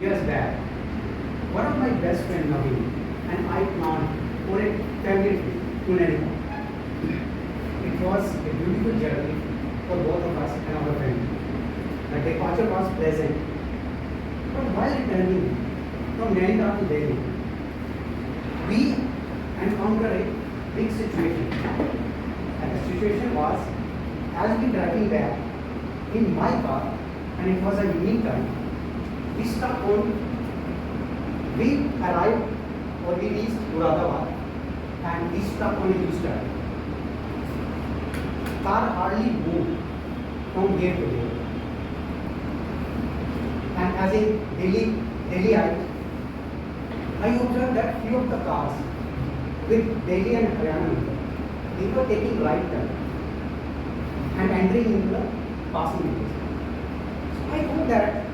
Years back, one of my best friends, Naveen, and I planned for a family trip to Nepal. It was a beautiful journey for both of us and our family. The departure was pleasant, but while returning from Nainital to Delhi, we encountered a big situation. And the situation was, as we driving back in my car, and it was a unique time, we arrived or we reached Muradabad and we stopped on a U-turn. Car hardly moved from here to there. And as a Delhiite, I observed that few of the cars with Delhi and Haryana number, they were taking right turn and entering into the passing lanes. So I thought that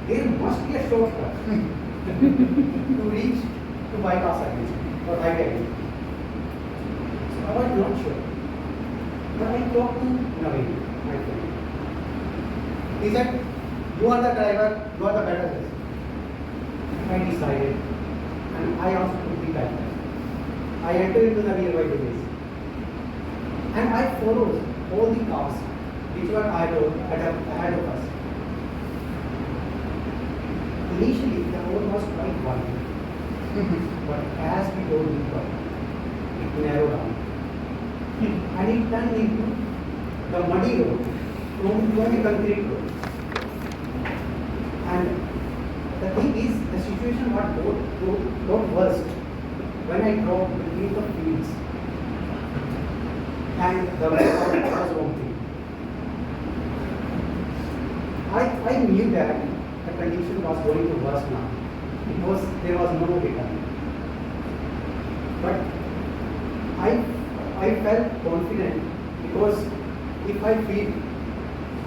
there must be a shortcut to reach to bypass again or highway again. So I was not sure. But I talked to Naveen, my friend. He said, "You are the driver, you are the better person." I decided, and I asked to be better. I entered into the nearby village, and I followed all the cars which were ahead of us. Initially, the road was quite wide, but as we go deeper, it narrowed down, and it turned into the muddy road, from the concrete road. And the thing is, the situation got worse when I drove between the fields, and the road was wrong. I knew that the condition was going to worse now because there was no return. But I felt confident because if I feel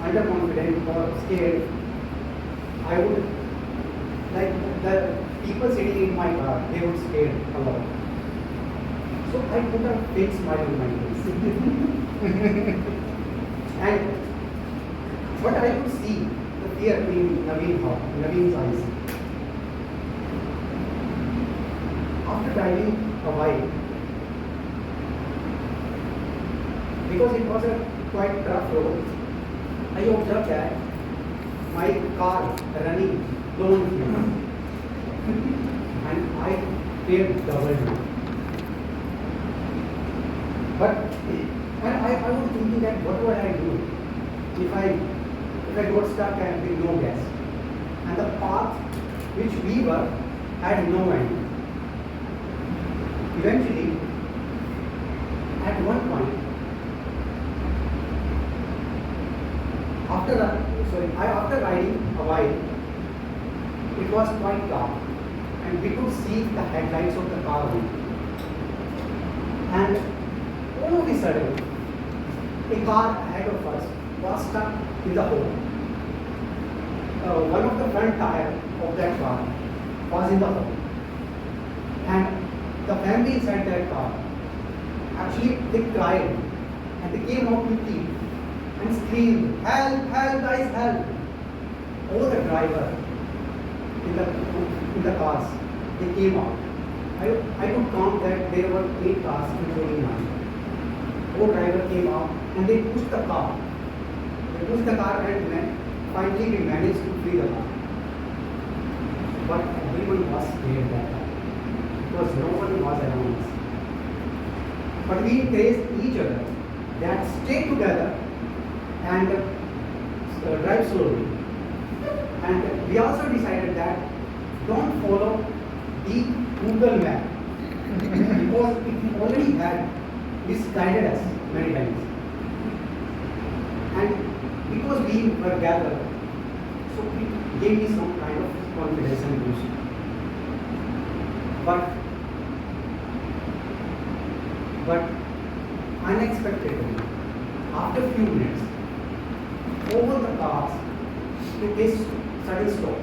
underconfident or scared, I would, like the people sitting in my car, they would scare a lot. So I put a fake smile on my face. And but I could see the fear in Naveen's eyes. After driving a while, because it was a quite rough road, I observed that my car running low on fuel, and I feared double. But and I was thinking that what would I do if I got stuck and with no gas, and the path which we were had no end. Eventually, at one point, after riding a while, it was quite dark, and we could see the headlights of the car only. And all of a sudden, a car ahead of us was stuck in the hole. One of the front tire of that car was in the hole, and the family inside that car, actually they cried and they came out quickly and screamed, "Help, help, guys, help!" All the driver in the cars, they came out. I could count that there were 8 cars including mine. All driver came out and they pushed the car. They pushed the car and finally we managed to free the car. But everyone was scared that time because no one was around us. But we encouraged each other that stay together and drive slowly. And we also decided that don't follow the Google map because it already had misguided us many times. And because we were gathered, so it gave me some kind of confidence and boost. But unexpectedly, after a few minutes, all the cars took a sudden stop.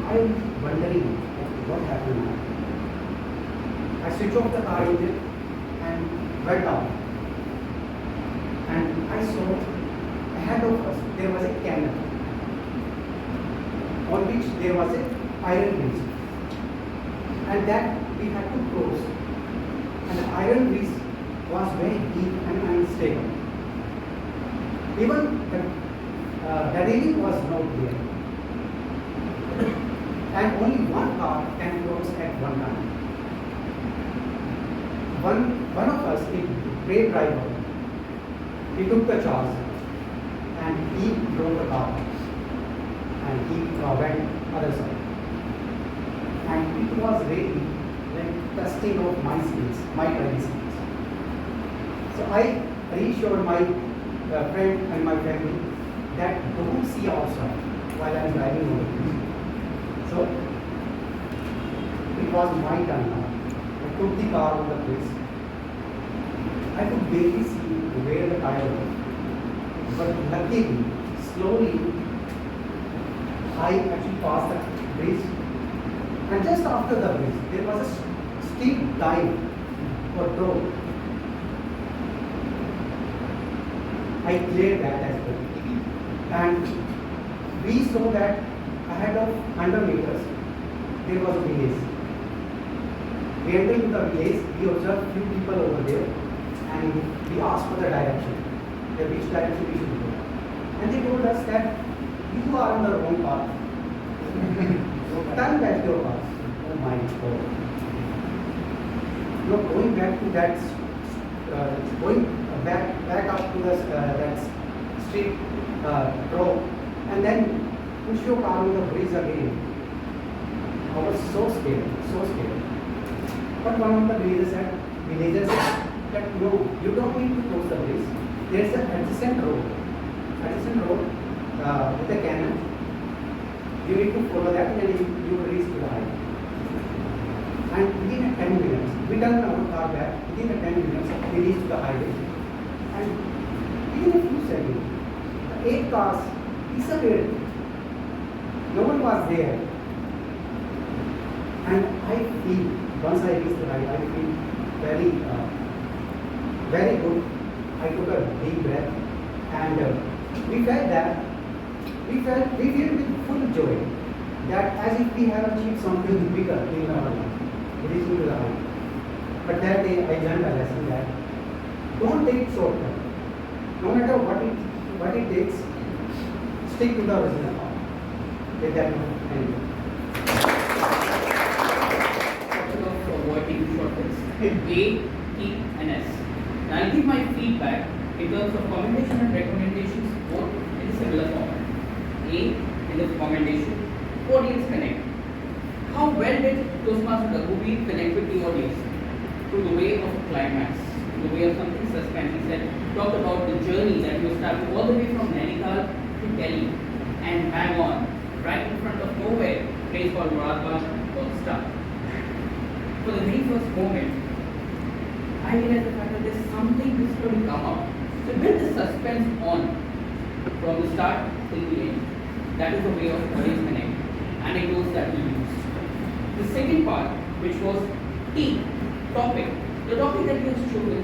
I was wondering what happened now. I switched off the car engine and went down. And I saw ahead of us there was a canal on which there was a iron bridge, and that we had to cross. And the iron bridge was very deep and unstable. Even the railing was not there, and only one car can cross at one time. One of us, a brave driver, he took the charge and he drove the car and he went other side. And it was really like testing of my skills, my driving skills. So I reassured my friend and my family that don't see outside while I am driving on the bridge. So it was my turn now. I took the car on the bridge. I could barely see where the tire was. But luckily, slowly, I actually passed the bridge. And just after the bridge, there was a steep dive or drop. I cleared that as well. And we saw that ahead of 100 meters, there was a village. We entered into the village, we observed few people over there, and we asked for the direction, which direction we should go. And they told us that you are on the wrong path. Turn back your path. Oh my God. You know, going back to that, going back up to that straight drop, and then push your car on the bridge again. I was so scared, so scared. But one of the villagers said that no, you don't need to cross the bridge. There is an adjacent road with a canal. You need to follow that and you will reach to the highway. And within 10 minutes, we turned our car back. Within 10 minutes, we reached the highway. And within a few seconds, the 8 cars disappeared. No one was there. And I feel, once I reached the highway, I feel very, very good. I took a deep breath, and we felt with full joy that as if we have achieved something bigger in our life, reaching to the height. But that day I learned a lesson that don't take shortcut. No matter what it takes, stick to the original path. With that note, thank you. Of avoiding shortcuts. A, T, and S. Now I'll give my feedback in terms of commendation and recommendations both in a similar format. A, in the commendation, audience connect. How well did Toastmasters Pathways connect with the audience? Through the way of climax, through the way of something suspense. He said, talked about the journey that you started all the way from Nainital to Delhi and bang on, right in front of nowhere, a place called Muradabad was the start. For the very first moment, I realized the fact that there's something that's going to come up. So build the suspense on from the start till the end. That is the way of audience connect. Anecdotes that we used. The second part, which was T, topic. The topic that we have chosen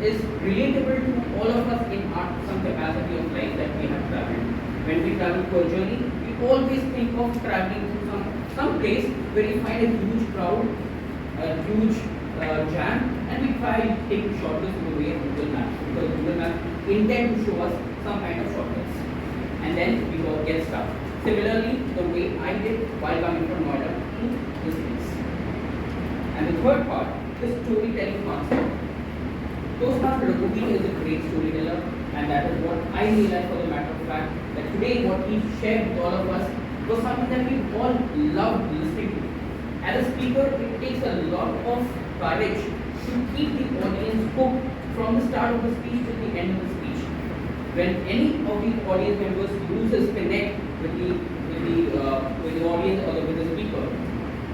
is relatable to all of us in some capacity of life that we have traveled. When we travel for a journey, we always think of traveling to some place where we find a huge crowd, a huge jam, and we try to take shortcuts in the way of Google Maps, because Google Maps intend to show us some kind of shortcuts, and then we go get stuck. Similarly, the way I did while coming from Noida to this place. And the third part, the storytelling concept. Toastmasters Pathways is a great storyteller, and that is what I realized, for the matter of fact, that today what he shared with all of us was something that we all loved listening to. As a speaker, it takes a lot of courage to keep the audience hooked from the start of the speech to the end of the speech. When any of the audience members loses connect with the audience or with the speaker,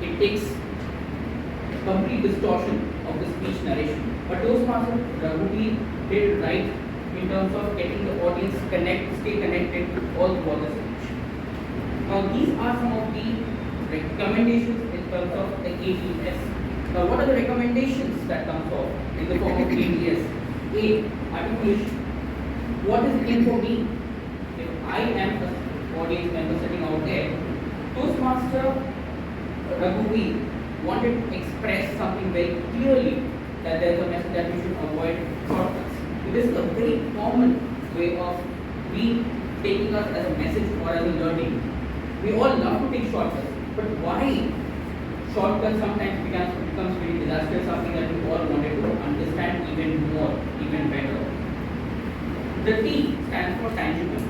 it takes complete distortion of the speech narration. But Toastmasters Pathways did right in terms of getting the audience stay connected all throughout the speech. Now these are some of the recommendations in terms of the ATS. Now what are the recommendations that comes off in the form of ATS? A, articulation. What is in for me? If I am an audience member sitting out there, Toastmaster Raghuveer wanted to express something very clearly, that there is a message that we should avoid shortcuts. This is a very common way of we taking us as a message or as a learning. We all love to take shortcuts, but why shortcuts sometimes becomes very disastrous, something that we all wanted to understand even more, even better. The T stands for tangible.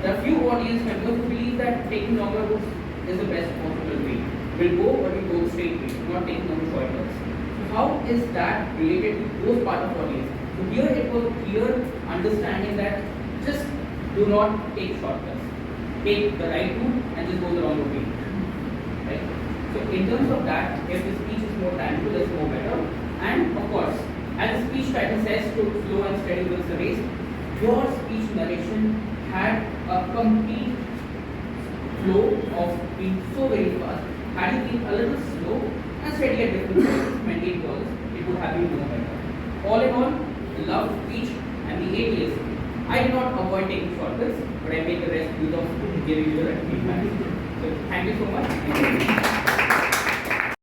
There are few audience members who believe that taking longer routes is the best possible way. We'll go, but we go straight way, not taking no shortcuts. So how is that related to those part of audience? So here it was a clear understanding that just do not take shortcuts. Take the right route and just go the wrong way. Right? So in terms of that, if the speech is more tangible, it's more better. And of course, as the speech title says, to slow and steady wins the race, your speech narration had a complete flow of being so very fast. Had you been a little slow and steady at different points, maintain goals, it would have been no better. All in all, the love speech and the 8 years. I did not avoid taking shortcuts, but I made the rest use of giving you the right feedback. So thank you so much.